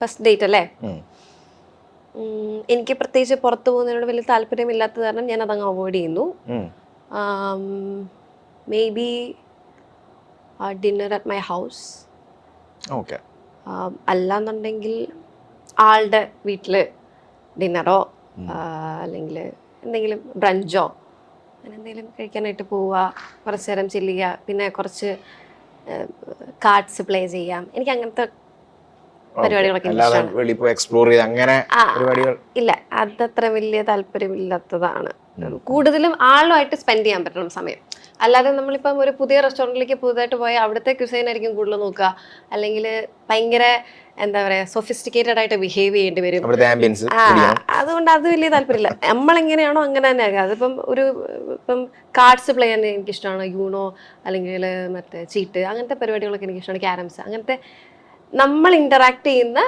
First date അല്ലേ? എനിക്ക് പ്രത്യേകിച്ച് പുറത്തു പോകുന്നതിനോട് വലിയ താല്പര്യമില്ലാത്തത് കാരണം ഞാൻ അതങ്ങ് അവോയ്ഡ് ചെയ്യുന്നു. May be dinner at my house. Okay. അല്ലാന്നുണ്ടെങ്കിൽ ആളുടെ വീട്ടിൽ ഡിന്നറോ അല്ലെങ്കിൽ എന്തെങ്കിലും ബ്രഞ്ചോ അങ്ങനെ എന്തെങ്കിലും കഴിക്കാനായിട്ട് പോവുക, കുറച്ച് നേരം ചില്ല് ചെയ്യുക, പിന്നെ കുറച്ച് കാർഡ്സ് പ്ലേ ചെയ്യാം. എനിക്ക് അങ്ങനത്തെ പരിപാടികളൊക്കെ ഇഷ്ടമാണ്. വെളിയിൽ പോയി എക്സ്പ്ലോർ ചെയ്ത് അങ്ങനെ പരിപാടികൾ ഇല്ല, അതത്ര വലിയ താല്പര്യമില്ലാത്തതാണ്. കൂടുതലും ആളുമായിട്ട് സ്പെൻഡ് ചെയ്യാൻ പറ്റണം സമയം. അല്ലാതെ നമ്മളിപ്പം ഒരു പുതിയ റെസ്റ്റോറൻറ്റിലേക്ക് പുതുതായിട്ട് പോയാൽ അവിടുത്തെ ക്യുസൈൻ ആയിരിക്കും കൂടുതൽ നോക്കുക, അല്ലെങ്കിൽ ഭയങ്കര എന്താ പറയുക സൊഫിസ്റ്റിക്കേറ്റഡ് ആയിട്ട് ബിഹേവ് ചെയ്യേണ്ടി വരും. അതുകൊണ്ട് അത് വലിയ താല്പര്യമില്ല. നമ്മളെങ്ങനെയാണോ അങ്ങനെ തന്നെ ആക്കുക. അതിപ്പം ഇപ്പം കാർഡ്സ് പ്ലേ ചെയ്യാൻ എനിക്കിഷ്ടമാണ്, യൂണോ അല്ലെങ്കിൽ മറ്റേ ചീട്ട്, അങ്ങനത്തെ പരിപാടികളൊക്കെ എനിക്കിഷ്ടമാണ്, ക്യാരംസ്, അങ്ങനത്തെ നമ്മൾ ഇന്ററാക്ട് ചെയ്യുന്ന